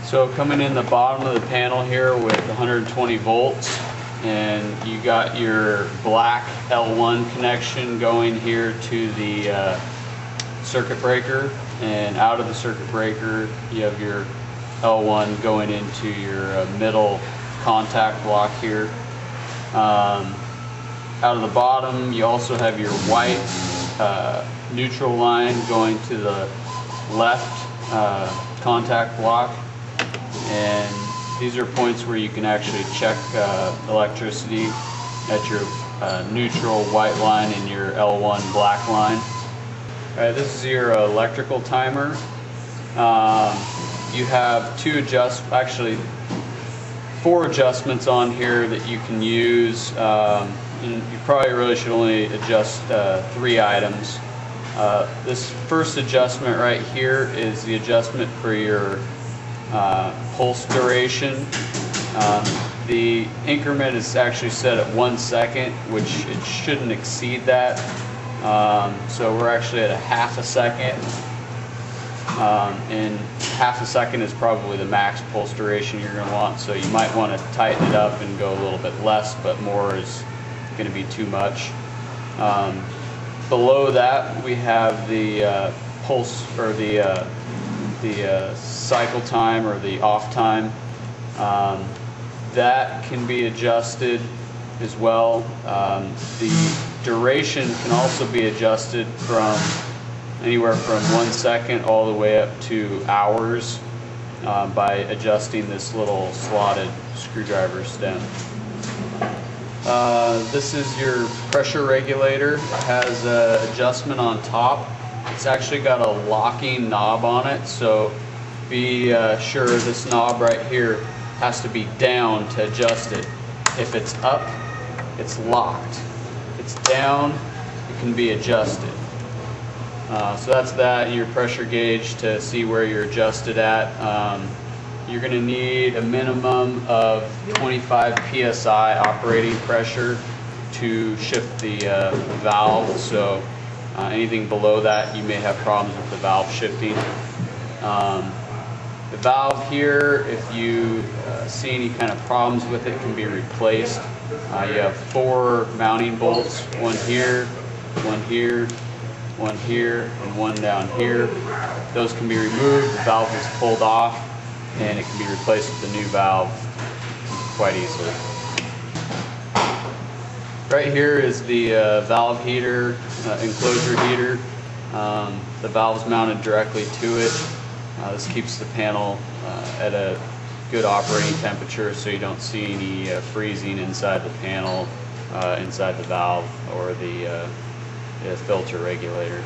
So coming in the bottom of the panel here with 120 volts, and you got your black L1 connection going here to the circuit breaker, and out of the circuit breaker you have your L1 going into your middle contact block here. Out of the bottom you also have your white neutral line going to the left contact block, and these are points where you can actually check electricity at your neutral white line and your L1 black line. Alright, this is your electrical timer. You have four adjustments on here that you can use. You probably really should only adjust 3 items. This first adjustment right here is the adjustment for your pulse duration. The increment is actually set at 1 second, which it shouldn't exceed that. So we're actually at a half a second. And half a second is probably the max pulse duration you're going to want, so you might want to tighten it up and go a little bit less, but more is going to be too much. Below that we have the pulse, or the cycle time, or the off time. That can be adjusted as well. The duration can also be adjusted from anywhere from 1 second all the way up to hours by adjusting this little slotted screwdriver stem. This is your pressure regulator. It has an adjustment on top. It's actually got a locking knob on it, so be sure this knob right here has to be down to adjust it. If it's up, it's locked. If it's down, it can be adjusted. So that's that, and your pressure gauge to see where you're adjusted at. You're going to need a minimum of 25 PSI operating pressure to shift the valve, so anything below that you may have problems with the valve shifting. The valve here, if you see any kind of problems with it, can be replaced. You have 4 mounting bolts, one here, one here, one here, and one down here. Those can be removed, the valve is pulled off, and it can be replaced with a new valve quite easily. Right here is the valve heater, enclosure heater. The valve is mounted directly to it. This keeps the panel at a good operating temperature, so you don't see any freezing inside the panel, inside the valve, or the filter regulator.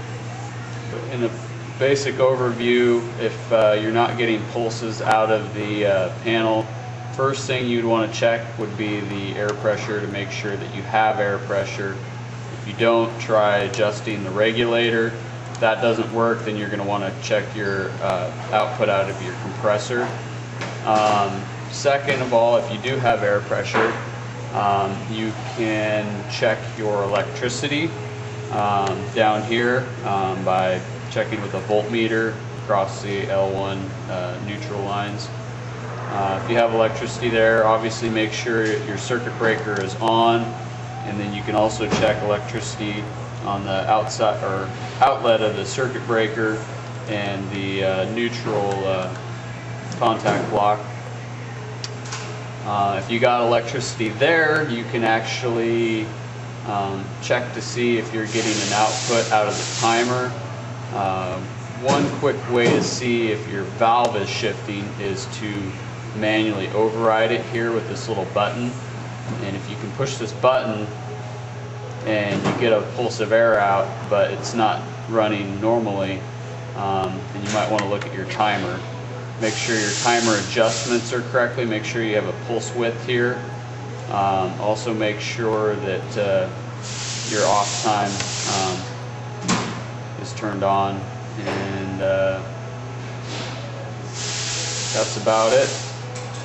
In a basic overview, if you're not getting pulses out of the panel, first thing you'd want to check would be the air pressure to make sure that you have air pressure. If you don't, try adjusting the regulator. If that doesn't work, then you're going to want to check your output out of your compressor. Second of all, if you do have air pressure, you can check your electricity down here by checking with a voltmeter across the L1 neutral lines. If you have electricity there, obviously make sure your circuit breaker is on, and then you can also check electricity on the outside or outlet of the circuit breaker and the neutral contact block. If you got electricity there, you can actually check to see if you're getting an output out of the timer. One quick way to see if your valve is shifting is to manually override it here with this little button. And if you can push this button and you get a pulse of air out, but it's not running normally, then you might want to look at your timer. Make sure your timer adjustments are correctly. Make sure you have a pulse width here. Also make sure that your off time is turned on, and that's about it.